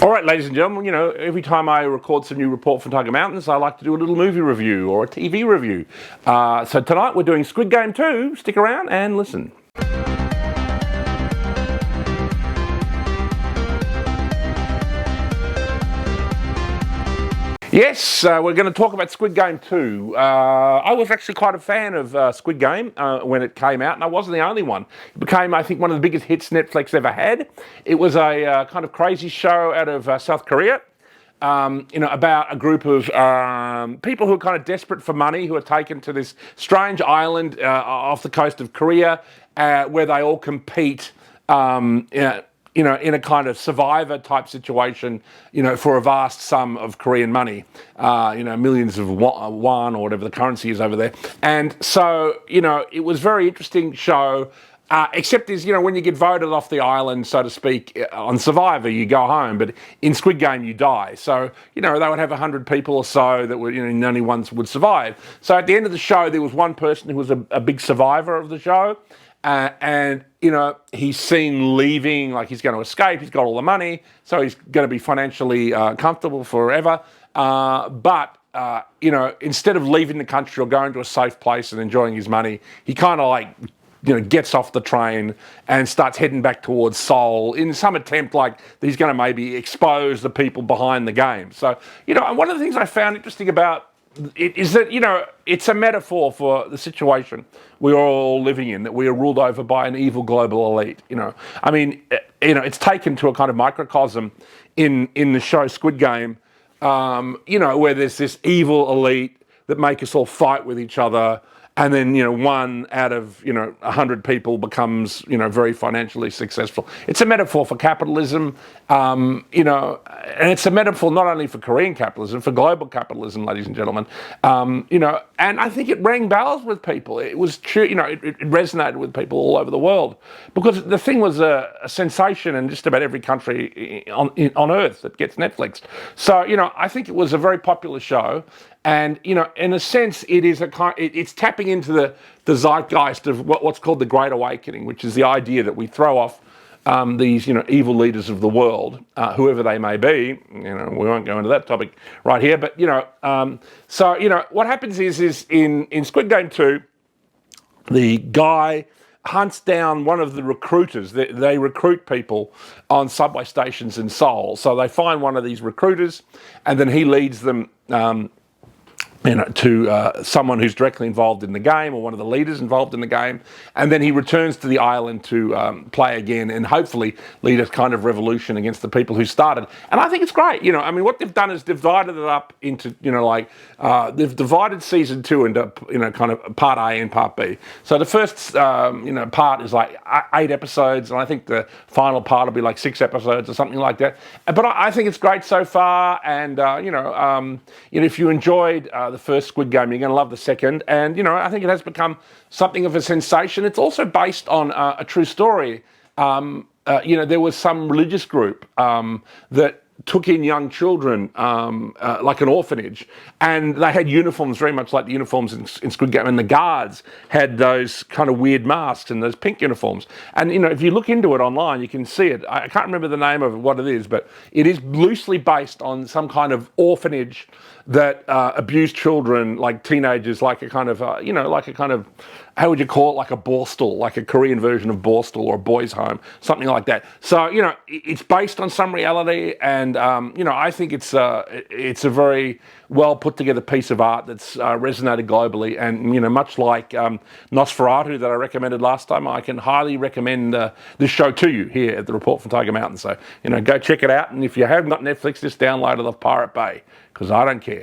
All right, ladies and gentlemen, every time I record some new report from Tiger Mountains, I like to do a little movie review or a TV review. So tonight we're doing Squid Game 2. Stick around and listen. Yes, we're going to talk about Squid Game 2. I was actually quite a fan of Squid Game when it came out, and I wasn't the only one. It became, I think, one of the biggest hits Netflix ever had. It was a kind of crazy show out of South Korea, about a group of people who are kind of desperate for money, who are taken to this strange island off the coast of Korea, where they all compete. In a kind of survivor type situation, for a vast sum of Korean money, millions of won or whatever the currency is over there. And so, it was a very interesting show, except when you get voted off the island, so to speak, on Survivor, you go home, but in Squid Game, you die. So, they would have 100 people or so that would, only ones would survive. So at the end of the show, there was one person who was a big survivor of the show. And he's seen leaving, like he's going to escape, he's got all the money, so he's going to be financially comfortable forever. But instead of leaving the country or going to a safe place and enjoying his money, he kind of gets off the train and starts heading back towards Seoul in some attempt like he's going to maybe expose the people behind the game. So, and one of the things I found interesting about it is that, it's a metaphor for the situation we're all living in, that we are ruled over by an evil global elite. It's taken to a kind of microcosm in the show Squid Game, where there's this evil elite that make us all fight with each other. And then, one out of, 100 people becomes, very financially successful. It's a metaphor for capitalism, and it's a metaphor not only for Korean capitalism, for global capitalism, ladies and gentlemen. And I think it rang bells with people. It was true, it resonated with people all over the world because the thing was a sensation in just about every country on Earth that gets Netflix. So, I think it was a very popular show. And, in a sense, it's tapping into the zeitgeist of what's called the Great Awakening, which is the idea that we throw off these, evil leaders of the world, whoever they may be. We won't go into that topic right here. But, what happens is in Squid Game 2, the guy hunts down one of the recruiters. They recruit people on subway stations in Seoul. So they find one of these recruiters, and then he leads them to someone who's directly involved in the game or one of the leaders involved in the game. And then he returns to the island to play again and hopefully lead a kind of revolution against the people who started. And I think it's great. What they've done is divided it up into, they've divided season 2 into, kind of part A and part B. So the first, part is like 8 episodes. And I think the final part will be like 6 episodes or something like that. But I think it's great so far. And, if you enjoyed the first Squid Game, you're going to love the second. And, I think it has become something of a sensation. It's also based on a true story. There was some religious group that took in young children, like an orphanage, and they had uniforms very much like the uniforms in Squid Game, and the guards had those kind of weird masks and those pink uniforms. And, if you look into it online, you can see it. I can't remember the name of what it is, but it is loosely based on some kind of orphanage that abused children, like teenagers, like a kind of, how would you call it, like a borstal, like a Korean version of borstal or a boys' home, something like that. So, it's based on some reality, and, I think it's a very well put together piece of art that's resonated globally. And, much like Nosferatu that I recommended last time, I can highly recommend this show to you here at the Report from Tiger Mountain. So, go check it out. And if you haven't got Netflix, just download it off Pirate Bay, because I don't care.